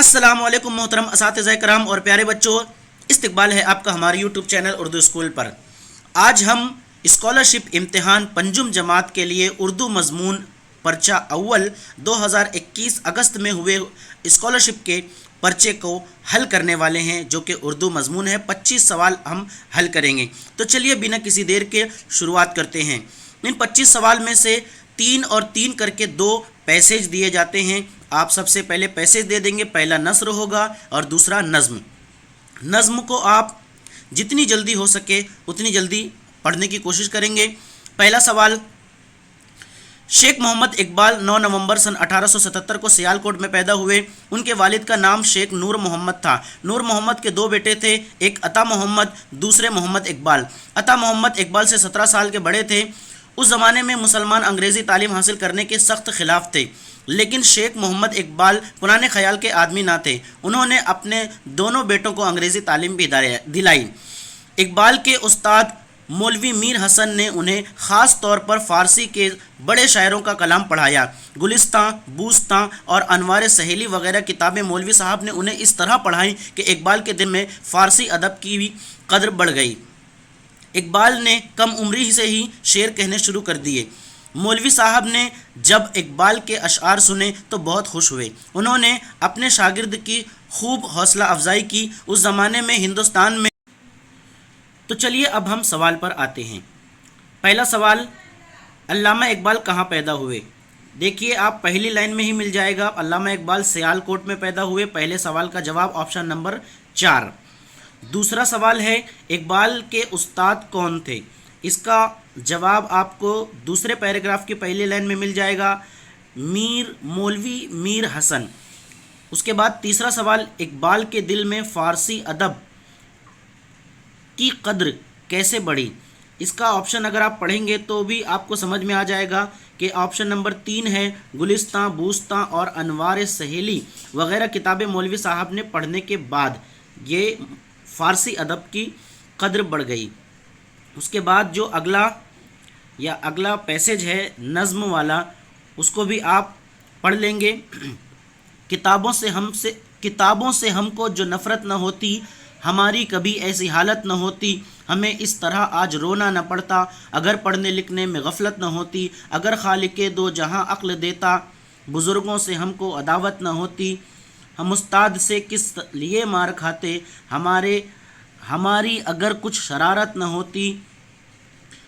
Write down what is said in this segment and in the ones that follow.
अस्सलाम वालेकुम मोहतरम असातिज़ा कराम और प्यारे बच्चों, इस्तकबाल है आपका हमारे यूट्यूब चैनल उर्दू स्कूल पर। आज हम स्कॉलरशिप इम्तिहान पंजुम जमात के लिए उर्दू मजमून पर्चा अव्वल 2021 अगस्त में हुए स्कॉलरशिप के पर्चे को हल करने वाले हैं, जो कि उर्दू मजमून है। 25 सवाल हम हल करेंगे। तो चलिए बिना किसी देर के शुरुआत करते हैं। इन 25 सवाल में से 3 और 3 करके 2 पैसेज दिए जाते हैं। आप सबसे पहले पैसेज दे देंगे। पहला नस्र होगा और दूसरा नज़्म। नज़्म को आप जितनी जल्दी हो सके उतनी जल्दी पढ़ने की कोशिश करेंगे। पहला सवाल, शेख मोहम्मद इकबाल 9 नवंबर सन 1877 को सियालकोट में पैदा हुए। उनके वालिद का नाम शेख नूर मोहम्मद था। नूर मोहम्मद के 2 बेटे थे, एक अता मोहम्मद, दूसरे मोहम्मद इकबाल। अता मोहम्मद इकबाल से 17 साल के बड़े थे। उस ज़माने में मुसलमान अंग्रेज़ी तालीम हासिल करने के सख्त खिलाफ थे, लेकिन शेख मोहम्मद इकबाल पुराने ख्याल के आदमी ना थे। उन्होंने अपने दोनों बेटों को अंग्रेज़ी तालीम भी दिलाई। इकबाल के उस्ताद मौलवी मीर हसन ने उन्हें ख़ास तौर पर फ़ारसी के बड़े शायरों का कलाम पढ़ाया। गुलिस्तां, बूस्तां और अनवार सहेली वगैरह किताबें मौलवी साहब ने उन्हें इस तरह पढ़ाई कि इकबाल के दिल में फ़ारसी अदब की भी कदर बढ़ गई। इकबाल ने कम उम्री से ही शेर कहने शुरू कर दिए। मौलवी साहब ने जब इकबाल के अशआर सुने तो बहुत खुश हुए। उन्होंने अपने शागिर्द की खूब हौसला अफजाई की। उस ज़माने में हिंदुस्तान में। तो चलिए अब हम सवाल पर आते हैं। पहला सवाल, अल्लामा इकबाल कहाँ पैदा हुए? देखिए, आप पहली लाइन में ही मिल जाएगा। अल्लामा इकबाल सियालकोट में पैदा हुए। पहले सवाल का जवाब ऑप्शन नंबर 4। दूसरा सवाल है, इकबाल के उस्ताद कौन थे? इसका जवाब आपको दूसरे पैराग्राफ की पहली लाइन में मिल जाएगा, मौलवी मीर हसन। उसके बाद तीसरा सवाल, इकबाल के दिल में फ़ारसी अदब की कद्र कैसे बढ़ी? इसका ऑप्शन अगर आप पढ़ेंगे तो भी आपको समझ में आ जाएगा कि ऑप्शन नंबर 3 है, गुलिस्तां, बूस्तां और अनवार सहेली वगैरह किताबें मौलवी साहब ने पढ़ने के बाद ये फ़ारसी अदब की कद्र बढ़ गई। उसके बाद जो अगला पैसेज है नज़्म वाला, उसको भी आप पढ़ लेंगे। किताबों से हमको जो नफ़रत न होती, हमारी कभी ऐसी हालत न होती, हमें इस तरह आज रोना न पड़ता, अगर पढ़ने लिखने में गफलत न होती, अगर खालिके दो जहां अक्ल देता, बुज़ुर्गों से हमको अदावत न होती, हम उस्ताद से किस लिए मार खाते, हमारी अगर कुछ शरारत न होती,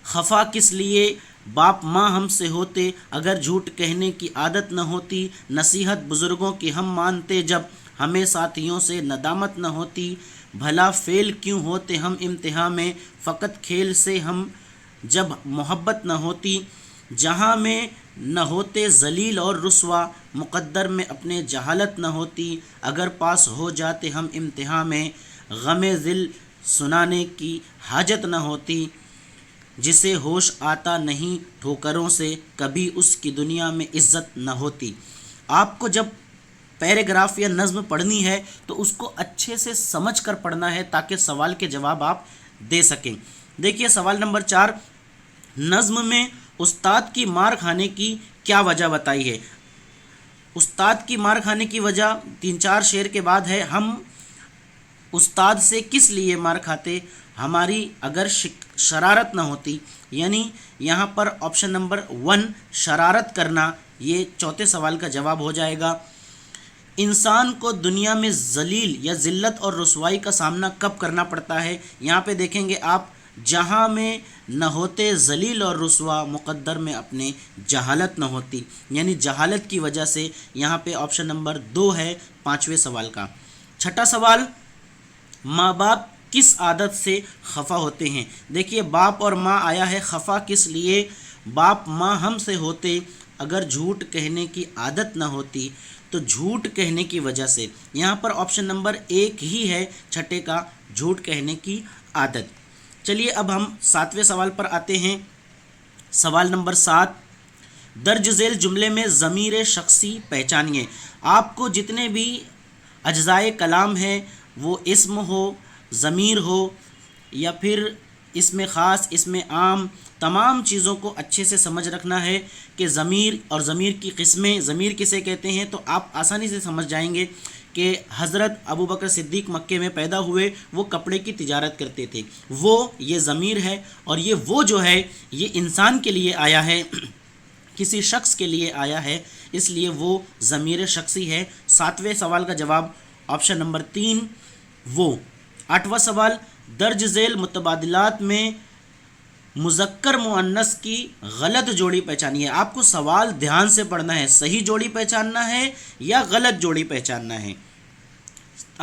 खफा किस लिए बाप माँ हमसे होते, अगर झूठ कहने की आदत न होती, नसीहत बुज़ुर्गों की हम मानते जब, हमें साथियों से नदामत न होती, भला फेल क्यों होते हम इम्तिहान में, फ़कत खेल से हम जब मोहब्बत न होती, जहाँ में न होते जलील और रुस्वा, मुक़द्दर में अपने जहालत न होती, अगर पास हो जाते हम इम्तिहान में, गमे दिल सुनाने की हाजत न होती, जिसे होश आता नहीं ठोकरों से, कभी उसकी दुनिया में इज़्ज़त न होती। आपको जब पैराग्राफ या नज़्म पढ़नी है तो उसको अच्छे से समझ कर पढ़ना है ताकि सवाल के जवाब आप दे सकें। देखिए सवाल नंबर 4, नज़्म में उस्ताद की मार खाने की क्या वजह बताई है? उस्ताद की मार खाने की वजह 3-4 शेर के बाद है, हम उस्ताद से किस लिए मार खाते, हमारी अगर शरारत ना होती। यानी यहाँ पर ऑप्शन नंबर 1 शरारत करना, ये चौथे सवाल का जवाब हो जाएगा। इंसान को दुनिया में जलील या ज़िल्लत और रुसवाई का सामना कब करना पड़ता है? यहाँ पे देखेंगे आप, जहाँ में न होते जलील और रुसवा, मुक़द्दर में अपने जहालत न होती। यानी जहालत की वजह से यहाँ पे ऑप्शन नंबर 2 है 5वें सवाल का। छठा सवाल, माँ बाप किस आदत से खफा होते हैं? देखिए, बाप और माँ आया है, खफा किस लिए? बाप माँ हमसे होते, अगर झूठ कहने की आदत न होती, तो झूठ कहने की वजह से। यहाँ पर ऑप्शन नंबर 1 ही है छठे का, झूठ कहने की आदत। चलिए अब हम 7वें सवाल पर आते हैं। सवाल नंबर 7, दर्ज झेल जुमले में ज़मीर शख्सी पहचानिए। आपको जितने भी अज्जाए कलाम हैं, वो इस्म हो, ज़मीर हो या फिर इसमें ख़ास, इसमें आम, तमाम चीज़ों को अच्छे से समझ रखना है कि ज़मीर और ज़मीर की किस्में, ज़मीर किसे कहते हैं, तो आप आसानी से समझ जाएंगे کہ حضرت ابو بکر صدیق مکے میں پیدا ہوئے، وہ کپڑے کی تجارت کرتے تھے۔ وہ یہ ضمیر ہے، اور یہ وہ جو ہے یہ انسان کے لیے آیا ہے، کسی شخص کے لیے آیا ہے، اس لیے وہ ضمیر شخصی ہے۔ 7ویں سوال کا جواب آپشن نمبر 3 وہ۔ 8واں سوال، درج ذیل متبادلات میں مذکر مؤنث کی غلط جوڑی پہچانیے۔ آپ کو سوال دھیان سے پڑھنا ہے، صحیح جوڑی پہچاننا ہے یا غلط جوڑی پہچاننا ہے۔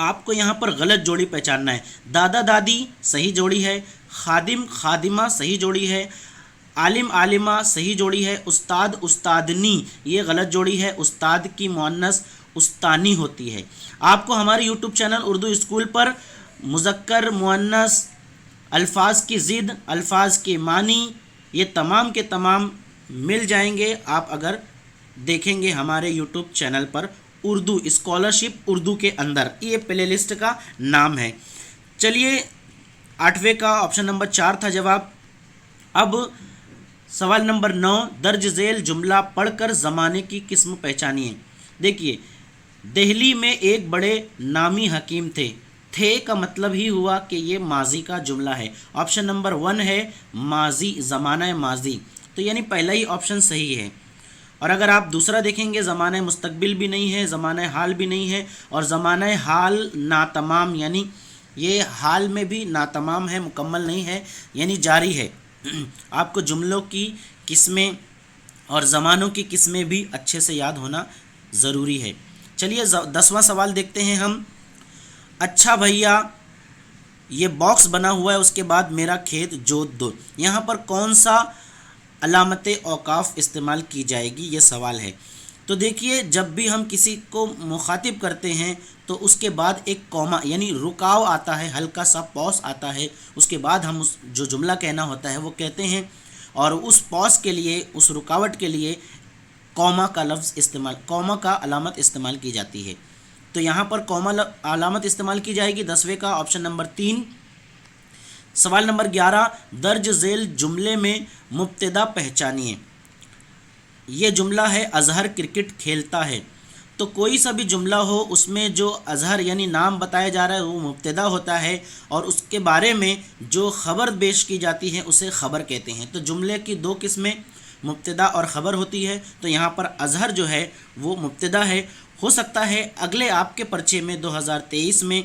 آپ کو یہاں پر غلط جوڑی پہچاننا ہے۔ دادا دادی صحیح جوڑی ہے، خادم خادمہ صحیح جوڑی ہے، عالم عالمہ صحیح جوڑی ہے، استاد استادنی یہ غلط جوڑی ہے، استاد کی مؤنث استانی ہوتی ہے۔ آپ کو ہمارے یوٹیوب چینل اردو اسکول پر مذکر مؤنث، الفاظ کی ضد، الفاظ کے معنی، یہ تمام کے تمام مل جائیں گے آپ اگر دیکھیں گے ہمارے یوٹیوب چینل پر اردو اسکالرشپ اردو کے اندر، یہ پلے لسٹ کا نام ہے۔ چلیے 8ویں کا آپشن نمبر 4 تھا جواب۔ اب سوال نمبر 9، درج ذیل جملہ پڑھ کر زمانے کی قسم پہچانیے۔ دیکھیے، دہلی میں ایک بڑے نامی حکیم تھے کا مطلب ہی ہوا کہ یہ ماضی کا جملہ ہے۔ آپشن نمبر 1 ہے ماضی، زمانہ ماضی، تو یعنی پہلا ہی آپشن صحیح ہے۔ اور اگر آپ دوسرا دیکھیں گے، زمانہ مستقبل بھی نہیں ہے، زمانہ حال بھی نہیں ہے، اور زمانہ حال ناتمام، یعنی یہ حال میں بھی ناتمام ہے، مکمل نہیں ہے، یعنی جاری ہے۔ آپ کو جملوں کی قسمیں اور زمانوں کی قسمیں بھی اچھے سے یاد ہونا ضروری ہے۔ چلیے 10واں سوال دیکھتے ہیں ہم۔ اچھا بھیا، یہ باکس بنا ہوا ہے، اس کے بعد میرا کھیت جوت دو، یہاں پر کون سا علامت اوقاف استعمال کی جائے گی، یہ سوال ہے۔ تو دیکھیے، جب بھی ہم کسی کو مخاطب کرتے ہیں تو اس کے بعد ایک کوما یعنی رکاو آتا ہے، ہلکا سا پاس آتا ہے، اس کے بعد ہم جو جملہ کہنا ہوتا ہے وہ کہتے ہیں، اور اس پاس کے لیے، اس رکاوٹ کے لیے کوما کا لفظ استعمال، کوما کا علامت استعمال کی جاتی ہے۔ تو یہاں پر کوما علامت استعمال کی جائے گی 10ویں کا آپشن نمبر 3۔ سوال نمبر 11، درج ذیل جملے میں مبتدا پہچانیے۔ یہ جملہ ہے اظہر کرکٹ کھیلتا ہے، تو کوئی سا بھی جملہ ہو اس میں جو اظہر یعنی نام بتایا جا رہا ہے وہ مبتدا ہوتا ہے، اور اس کے بارے میں جو خبر پیش کی جاتی ہے اسے خبر کہتے ہیں۔ تو جملے کی 2 قسمیں مبتدا اور خبر ہوتی ہے، تو یہاں پر اظہر جو ہے وہ مبتدا ہے۔ ہو سکتا ہے اگلے آپ کے پرچے میں 2023 میں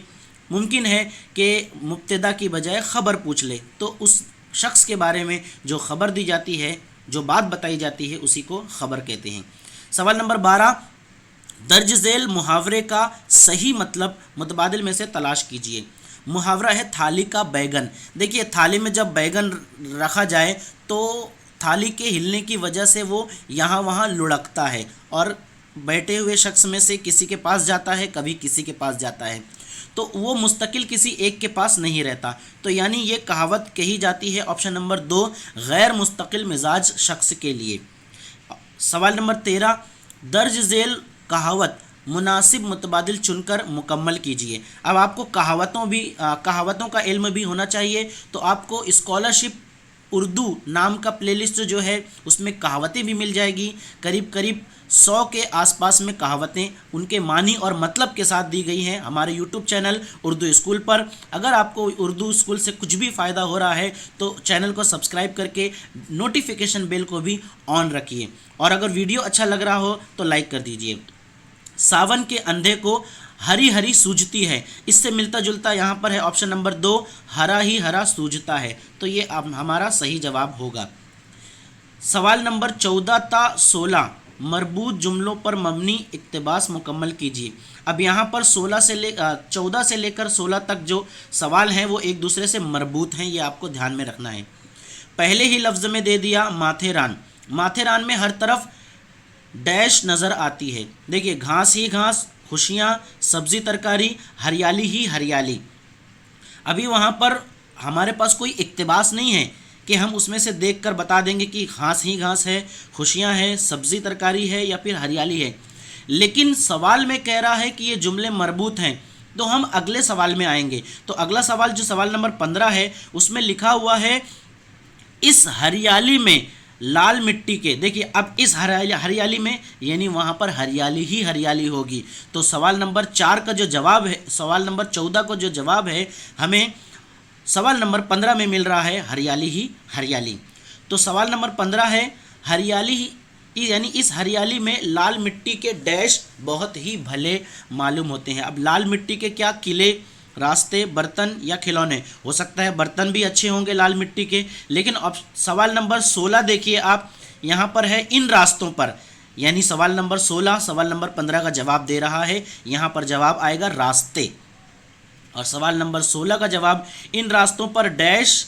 ممکن ہے کہ مبتدا کی بجائے خبر پوچھ لے، تو اس شخص کے بارے میں جو خبر دی جاتی ہے، جو بات بتائی جاتی ہے، اسی کو خبر کہتے ہیں۔ سوال نمبر 12، درج ذیل محاورے کا صحیح مطلب متبادل میں سے تلاش کیجیے۔ محاورہ ہے تھالی کا بیگن۔ دیکھیے، تھالی میں جب بیگن رکھا جائے تو تھالی کے ہلنے کی وجہ سے وہ یہاں وہاں لڑکتا ہے، اور بیٹھے ہوئے شخص میں سے کسی کے پاس جاتا ہے، کبھی کسی کے پاس جاتا ہے، تو وہ مستقل کسی ایک کے پاس نہیں رہتا۔ تو یعنی یہ کہاوت کہی جاتی ہے آپشن نمبر 2 غیر مستقل مزاج شخص کے لیے۔ سوال نمبر 13، درج ذیل کہاوت مناسب متبادل چن کر مکمل کیجیے۔ اب آپ کو کہاوتوں کا علم بھی ہونا چاہیے، تو آپ کو اسکالرشپ اردو نام کا پلے لسٹ جو ہے اس میں کہاوتیں بھی مل جائے گی، قریب 100 کے آس پاس میں کہاوتیں ان کے معنی اور مطلب کے ساتھ دی گئی ہیں ہمارے یوٹیوب چینل اردو اسکول پر۔ اگر آپ کو اردو اسکول سے کچھ بھی فائدہ ہو رہا ہے تو چینل کو سبسکرائب کر کے نوٹیفیکیشن بیل کو بھی آن رکھیے، اور اگر ویڈیو اچھا لگ رہا ہو تو لائک کر دیجیے۔ ساون کے اندھے کو ہری ہری سوجھتی ہے، اس سے ملتا جلتا یہاں پر ہے آپشن نمبر 2 ہرا ہی ہرا سوجھتا ہے، تو یہ ہمارا صحیح جواب ہوگا۔ سوال نمبر 14 تا 16 مربوط جملوں پر مبنی اقتباس مکمل کیجیے۔ اب یہاں پر 14 سے لے کر 16 تک جو سوال ہیں وہ ایک دوسرے سے مربوط ہیں، یہ آپ کو دھیان میں رکھنا ہے۔ پہلے ہی لفظ میں دے دیا ماتھیران، ماتھیران میں ہر طرف ڈیش نظر آتی ہے۔ دیکھیے، گھاس ہی گھاس، خوشیاں، سبزی ترکاری، ہریالی ہی ہریالی۔ ابھی وہاں پر ہمارے پاس کوئی اقتباس نہیں ہے کہ ہم اس میں سے دیکھ کر بتا دیں گے کہ گھاس ہی گھاس ہے، خوشیاں ہیں، سبزی ترکاری ہے یا پھر ہریالی ہے، لیکن سوال میں کہہ رہا ہے کہ یہ جملے مربوط ہیں، تو ہم اگلے سوال میں آئیں گے۔ تو اگلا سوال جو سوال نمبر 15 ہے اس میں لکھا ہوا ہے اس ہریالی میں लाल मिट्टी के, देखिए अब इस हरियाली में यानी वहाँ पर हरियाली ही हरियाली होगी। तो सवाल नंबर 4 का जो जवाब है, सवाल नंबर 14 को जो जवाब है हमें सवाल नंबर 15 में मिल रहा है हरियाली ही हरियाली। तो सवाल नंबर 15 है हरियाली यानी इस हरियाली में लाल मिट्टी के डैश बहुत ही भले मालूम होते हैं। अब लाल मिट्टी के क्या, किले, रास्ते, बर्तन या खिलौने। हो सकता है बर्तन भी अच्छे होंगे लाल मिट्टी के, लेकिन अब सवाल नंबर 16 देखिए आप, यहाँ पर है इन रास्तों पर, यानी सवाल नंबर 16 सवाल नंबर 15 का जवाब दे रहा है। यहाँ पर जवाब आएगा रास्ते। और सवाल नंबर 16 का जवाब इन रास्तों पर डैश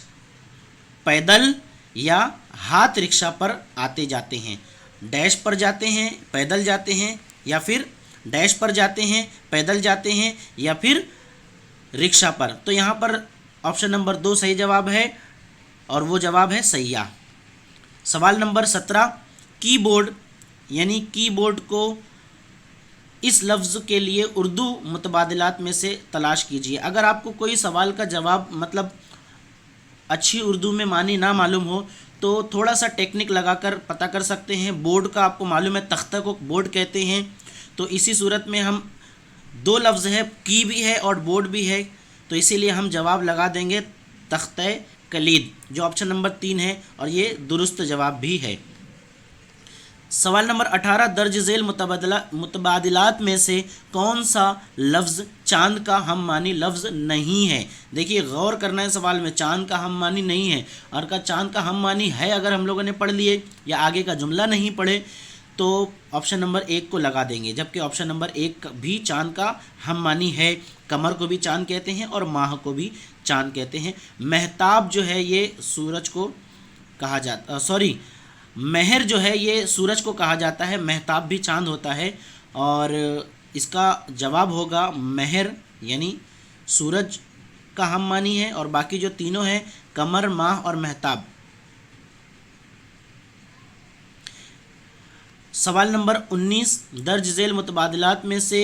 पैदल या हाथ रिक्शा पर आते जाते हैं। डैश पर जाते हैं, पैदल जाते हैं, या फिर डैश पर जाते हैं, पैदल जाते हैं, या फिर रिक्शा पर। तो यहाँ पर ऑप्शन नंबर 2 सही जवाब है और वो जवाब है सैयाह। सवाल नंबर 17 कीबोर्ड यानी कीबोर्ड को इस लफ्ज़ के लिए उर्दू मुतबादिलात में से तलाश कीजिए। अगर आपको कोई सवाल का जवाब मतलब अच्छी उर्दू में मानी ना मालूम हो तो थोड़ा सा टेक्निक लगाकर पता कर सकते हैं। बोर्ड का आपको मालूम है तख्ता को बोर्ड कहते हैं, तो इसी सूरत में हम 2 लफ्ज़ है, की भी है और बोर्ड भी है, तो इसीलिए हम जवाब लगा देंगे तख्ते कलीद, जो ऑप्शन नंबर 3 है और ये दुरुस्त जवाब भी है। सवाल नंबर 18 दर्ज झेल मुतबादिलात में से कौन सा लफ्ज़ चांद का हम मानी लफ्ज़ नहीं है। देखिए गौर करना है सवाल में, चांद का हम मानी नहीं है और का चांद का हम मानी है अगर हम लोगों ने पढ़ लिए या आगे का जुमला नहीं पढ़े तो ऑप्शन नंबर 1 को लगा देंगे, जबकि ऑप्शन नंबर 1 भी चांद का हम मानी है। कमर को भी चांद कहते हैं और माह को भी चांद कहते हैं। महताब जो है ये सूरज को कहा जाता, महर जो है ये सूरज को कहा जाता है, महताब भी चांद होता है और इसका जवाब होगा महर यानी सूरज का हम मानी है और बाकी जो तीनों हैं कमर, माह और महताब। सवाल नंबर 19 दर्ज झेल मुतबादिलात में से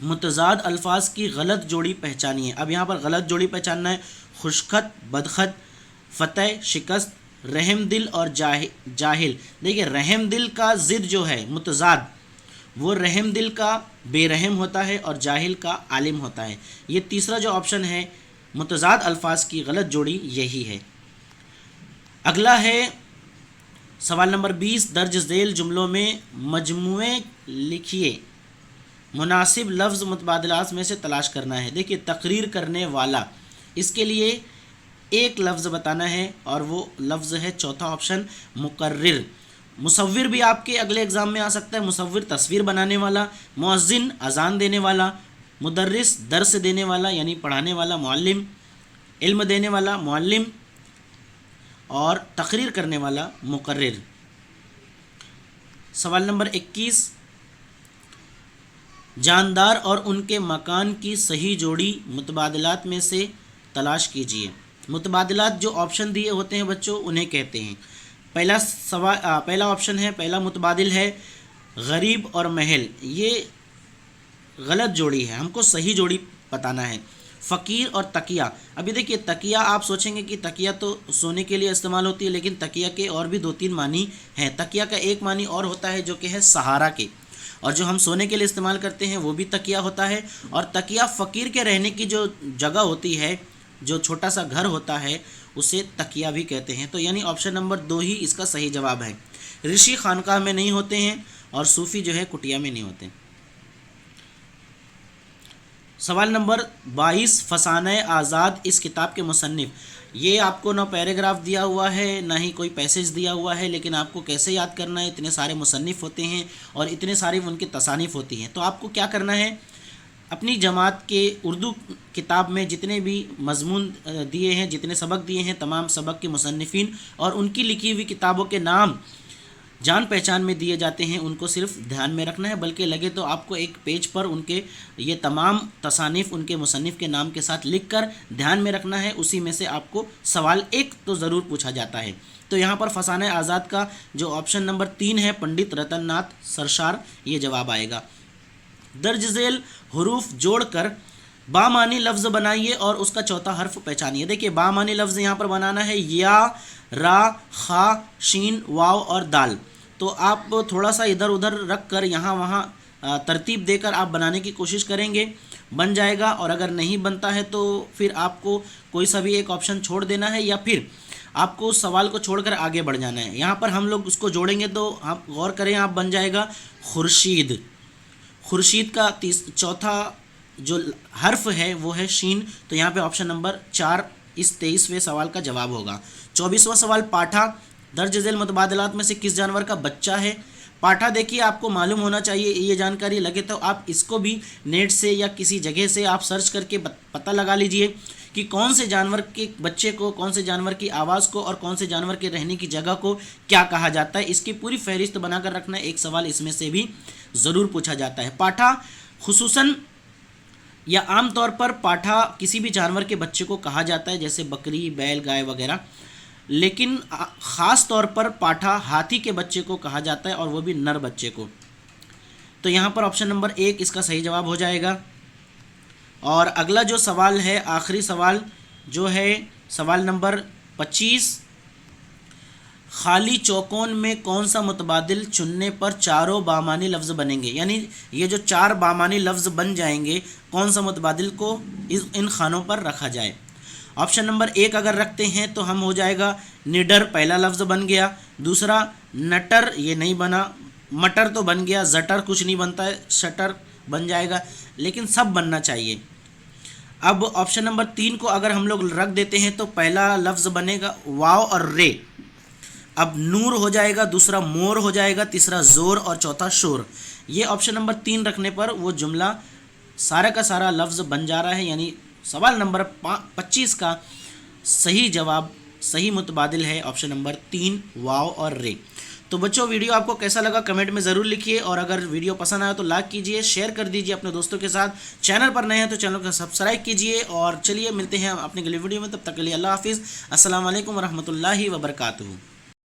मुतज़ाद अल्फाज की गलत जोड़ी पहचानिए। अब यहाँ पर गलत जोड़ी पहचानना है। खुशखत, बदखत, फ़तह, शिकस्त, रहम दिल और जाहिल। देखिए रहम दिल का ज़िद जो है मुतज़ाद, वो रहम दिल का बेरहम होता है और जाहिल का आलिम होता है। ये तीसरा जो ऑप्शन है मुतज़ाद अल्फाज की गलत जोड़ी यही है। अगला है सवाल नंबर 20 दर्ज झेल जुमलों में मजमूए लिखिए, मुनासिब लफ्ज़ मुतबादिलात में से तलाश करना है। देखिए तकरीर करने वाला, इसके लिए एक लफ्ज़ बताना है और वो लफ्ज़ है चौथा ऑप्शन मुकर्रिर। मुसव्विर भी आपके अगले एग्ज़ाम में आ सकता है, मुसव्विर तस्वीर बनाने वाला, मुअज्जिन अजान देने वाला, मुदर्रिस दर्स देने वाला यानी पढ़ाने वाला, मुअल्लिम इल्म देने वाला मुअल्लिम और तकरीर करने वाला मुकर्रिर। सवाल नंबर 21 जानदार और उनके मकान की सही जोड़ी मुतबादिलात में से तलाश कीजिए। मुतबादिलात जो ऑप्शन दिए होते हैं बच्चों उन्हें कहते हैं। पहला ऑप्शन है, पहला मुतबादिल है गरीब और महल, ये गलत जोड़ी है, हमको सही जोड़ी बताना है। फ़कीर और तकिया, अभी देखिए तकिया आप सोचेंगे कि तकिया तो सोने के लिए इस्तेमाल होती है, लेकिन तकिया के और भी 2-3 मानी हैं। तकिया का एक मानी और होता है जो कि है सहारा के, और जो हम सोने के लिए इस्तेमाल करते हैं वो भी तकिया होता है। और तकिया फ़कीर के रहने की जो जगह होती है, जो छोटा सा घर होता है, उसे तकिया भी कहते हैं। तो यानी ऑप्शन नंबर 2 ही इसका सही जवाब है। ऋषि खानकाह में नहीं होते हैं और सूफ़ी जो है कुटिया में नहीं होते। सवाल नंबर 22 फसाने आज़ाद इस किताब के मुसन्निफ़, ये आपको ना पैराग्राफ दिया हुआ है ना ही कोई पैसेज दिया हुआ है, लेकिन आपको कैसे याद करना है, इतने सारे मुसन्निफ़ होते हैं और इतने सारी उनकी तसानीफ़ होती हैं। तो आपको क्या करना है, अपनी जमात के उर्दू किताब में जितने भी मज़मून दिए हैं, जितने सबक दिए हैं, तमाम सबक के मुसन्निफ़ीन और उनकी लिखी हुई किताबों के नाम जान पहचान में दिए जाते हैं, उनको सिर्फ ध्यान में रखना है। बल्कि लगे तो आपको एक पेज पर उनके ये तमाम तसानीफ़ उनके मुसन्निफ़ के नाम के साथ लिखकर ध्यान में रखना है। उसी में से आपको सवाल एक तो ज़रूर पूछा जाता है। तो यहाँ पर फसाने आज़ाद का जो ऑप्शन नंबर 3 है पंडित रतन नाथ सरशार, ये जवाब आएगा। दर्ज झेल हरूफ जोड़कर बामानी लफ्ज़ बनाइए और उसका चौथा हर्फ पहचानिए। देखिए बामानी लफ्ज़ यहाँ पर बनाना है या, रा, खा, शीन, वाव और दाल। तो आप थोड़ा सा इधर उधर रख कर यहाँ वहाँ तरतीब देकर आप बनाने की कोशिश करेंगे, बन जाएगा। और अगर नहीं बनता है तो फिर आपको कोई सा भी एक ऑप्शन छोड़ देना है या फिर आपको उस सवाल को छोड़कर आगे बढ़ जाना है। यहाँ पर हम लोग उसको जोड़ेंगे तो आप गौर करें, आप बन जाएगा खुर्शीद। खुर्शीद का चौथा जो हर्फ है वो है शीन। तो यहाँ पे ऑप्शन नंबर 4 इस 23वें सवाल का जवाब होगा। 24वां सवाल, पाठा दर्ज झेल मुतबादलात में से किस जानवर का बच्चा है? पाठा देखिए आपको मालूम होना चाहिए, ये जानकारी लगे तो आप इसको भी नेट से या किसी जगह से आप सर्च करके पता लगा लीजिए कि कौन से जानवर के बच्चे को, कौन से जानवर की आवाज़ को और कौन से जानवर के रहने की जगह को क्या कहा जाता है। इसकी पूरी फहरिस्त बनाकर रखना, एक सवाल इसमें से भी ज़रूर पूछा जाता है। पाठा खुसूसन या आम तौर पर पाठा किसी भी जानवर के बच्चे को कहा जाता है, जैसे बकरी, बैल, गाय वगैरह, लेकिन ख़ास तौर पर पाठा हाथी के बच्चे को कहा जाता है और वो भी नर बच्चे को। तो यहाँ पर ऑप्शन नंबर 1 इसका सही जवाब हो जाएगा। और अगला जो सवाल है, आखिरी सवाल जो है सवाल नंबर 25, खाली चौकोन में कौन सा मुतबादिल चुनने पर चारों बामानी लफ्ज़ बनेंगे? यानी ये जो 4 बामानी लफ्ज़ बन जाएंगे, कौन सा मुतबादिल को इन खानों पर रखा जाए? ऑप्शन नंबर 1 अगर रखते हैं तो हम हो जाएगा निडर, पहला लफ्ज़ बन गया। दूसरा नटर, ये नहीं बना। मटर तो बन गया, जटर कुछ नहीं बनता है, शटर बन जाएगा, लेकिन सब बनना चाहिए। अब ऑप्शन नंबर 3 को अगर हम लोग रख देते हैं तो पहला लफ्ज़ बनेगा वाव और रे। अब नूर हो जाएगा, दूसरा मोर हो जाएगा, तीसरा ज़ोर और चौथा शोर। ये ऑप्शन नंबर 3 रखने पर वो जुमला सारा का सारा लफ्ज़ बन जा रहा है। यानी सवाल नंबर 25 का सही जवाब, सही मुतबादिल है ऑप्शन नंबर 3 वाव और रे। तो बच्चों वीडियो आपको कैसा लगा कमेंट में ज़रूर लिखिए, और अगर वीडियो पसंद आया तो लाइक कीजिए, शेयर कर दीजिए अपने दोस्तों के साथ। चैनल पर नए हैं तो चैनल को सब्सक्राइब कीजिए। और चलिए मिलते हैं अपने अगले वीडियो में, तब तक के लिए अल्लाह हाफिज़। अस्सलाम वालेकुम रहमतुल्लाहि व बरकातुहू।